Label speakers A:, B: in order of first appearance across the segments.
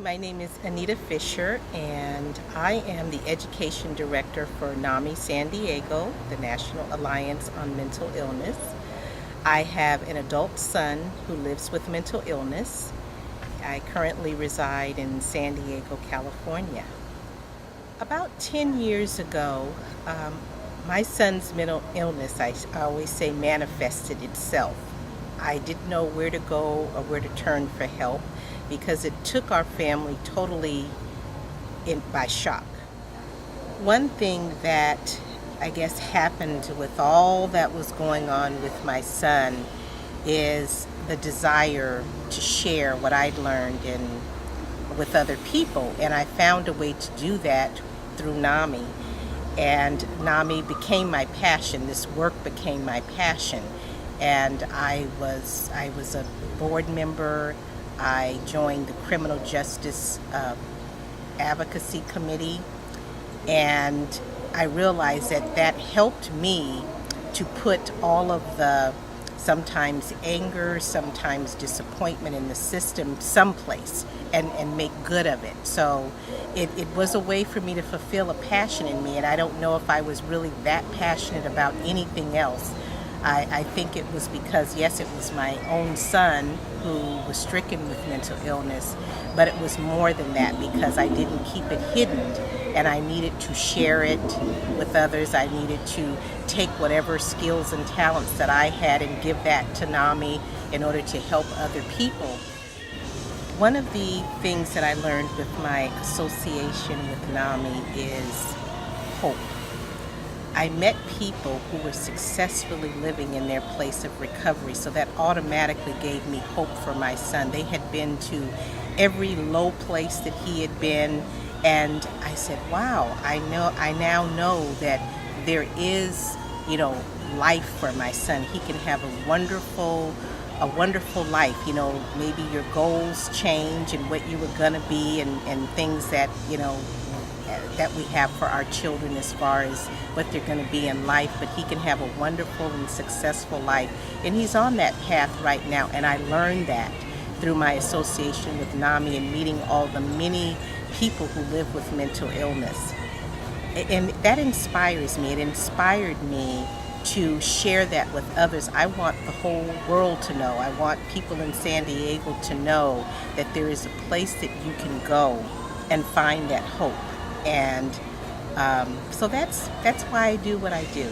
A: My name is Anita Fisher, and I am the Education Director for NAMI San Diego, the National Alliance on Mental Illness. I have an adult son who lives with mental illness. I currently reside in San Diego, California. About 10 years ago, my son's mental illness, I always say, manifested itself. I didn't know where to go or where to turn for help because it took our family totally by shock. One thing that I guess happened with all that was going on with my son is the desire to share what I'd learned with other people, and I found a way to do that through NAMI. And NAMI became my passion. This work became my passion. And I was a board member. I joined the Criminal Justice Advocacy Committee, and I realized that helped me to put all of the sometimes anger, sometimes disappointment in the system someplace and make good of it. So it was a way for me to fulfill a passion in me, and I don't know if I was really that passionate about anything else. I think it was because, yes, it was my own son who was stricken with mental illness, but it was more than that because I didn't keep it hidden, and I needed to share it with others. I needed to take whatever skills and talents that I had and give that to NAMI in order to help other people. One of the things that I learned with my association with NAMI is hope. I met people who were successfully living in their place of recovery, so that automatically gave me hope for my son. They had been to every low place that he had been, and I said, wow, I now know that there is, life for my son. He can have a wonderful life. Maybe your goals change and what you were gonna be and things that, that we have for our children as far as what they're going to be in life, but he can have a wonderful and successful life, and he's on that path right now. And I learned that through my association with NAMI and meeting all the many people who live with mental illness, and that inspires me. It inspired me to share that with others. I want the whole world to know. I want people in San Diego to know that there is a place that you can go and find that hope. And so that's why I do what I do.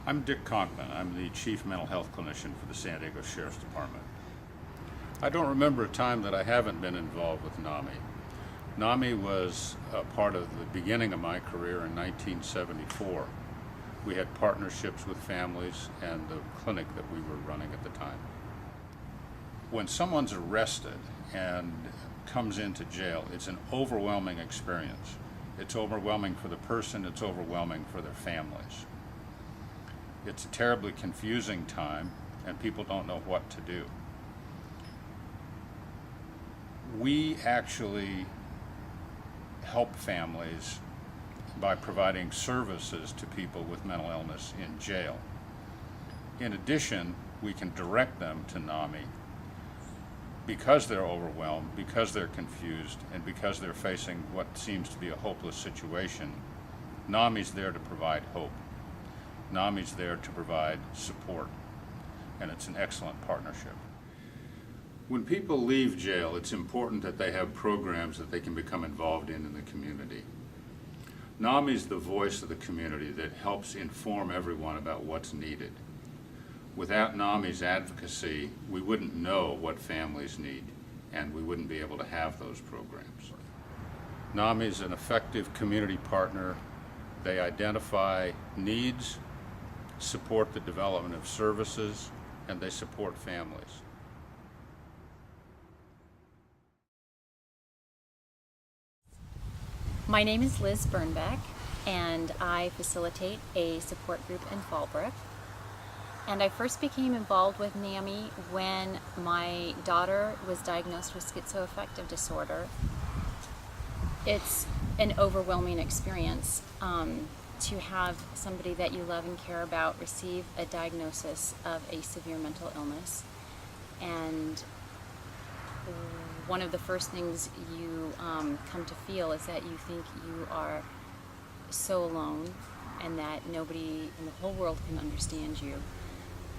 B: I'm Dick Conkman. I'm the Chief Mental Health Clinician for the San Diego Sheriff's Department. I don't remember a time that I haven't been involved with NAMI. NAMI was a part of the beginning of my career in 1974. We had partnerships with families and the clinic that we were running at the time. When someone's arrested and comes into jail, it's an overwhelming experience. It's overwhelming for the person, it's overwhelming for their families. It's a terribly confusing time, and people don't know what to do. We actually help families by providing services to people with mental illness in jail. In addition, we can direct them to NAMI because they're overwhelmed, because they're confused, and because they're facing what seems to be a hopeless situation. NAMI's there to provide hope. NAMI's there to provide support, and it's an excellent partnership. When people leave jail, it's important that they have programs that they can become involved in the community. NAMI's the voice of the community that helps inform everyone about what's needed. Without NAMI's advocacy, we wouldn't know what families need, and we wouldn't be able to have those programs. NAMI's an effective community partner. They identify needs, support the development of services, and they support families.
C: My name is Liz Burnbeck, and I facilitate a support group in Fallbrook. And I first became involved with NAMI when my daughter was diagnosed with schizoaffective disorder. It's an overwhelming experience to have somebody that you love and care about receive a diagnosis of a severe mental illness. And one of the first things you come to feel is that you think you are so alone, and that nobody in the whole world can understand you,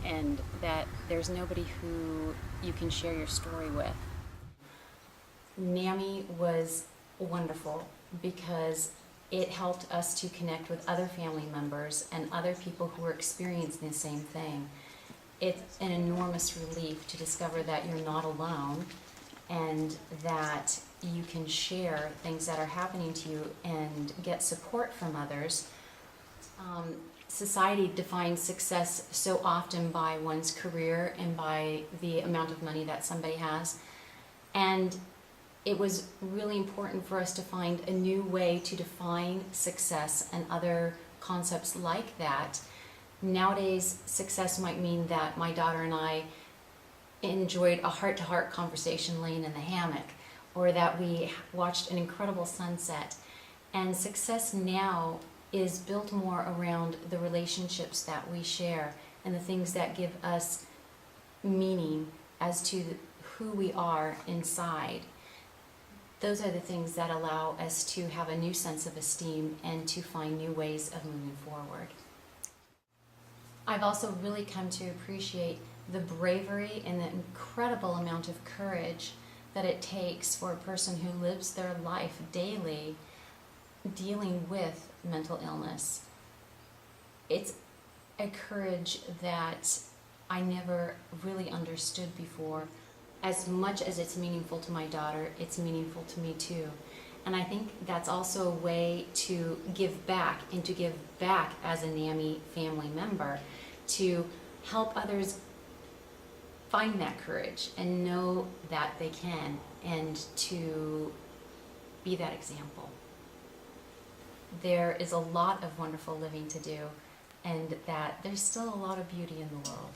C: and that there's nobody who you can share your story with. NAMI was wonderful because it helped us to connect with other family members and other people who were experiencing the same thing. It's an enormous relief to discover that you're not alone and that you can share things that are happening to you and get support from others. Society defines success so often by one's career and by the amount of money that somebody has. And it was really important for us to find a new way to define success and other concepts like that. Nowadays, success might mean that my daughter and I enjoyed a heart-to-heart conversation laying in the hammock, or that we watched an incredible sunset. And success now is built more around the relationships that we share and the things that give us meaning as to who we are inside. Those are the things that allow us to have a new sense of esteem and to find new ways of moving forward. I've also really come to appreciate the bravery and the incredible amount of courage that it takes for a person who lives their life daily dealing with mental illness. It's a courage that I never really understood before. As much as it's meaningful to my daughter, it's meaningful to me too. And I think that's also a way to give back, and to give back as a NAMI family member, to help others find that courage and know that they can, and to be that example. There is a lot of wonderful living to do, and that there's still a lot of beauty in the world.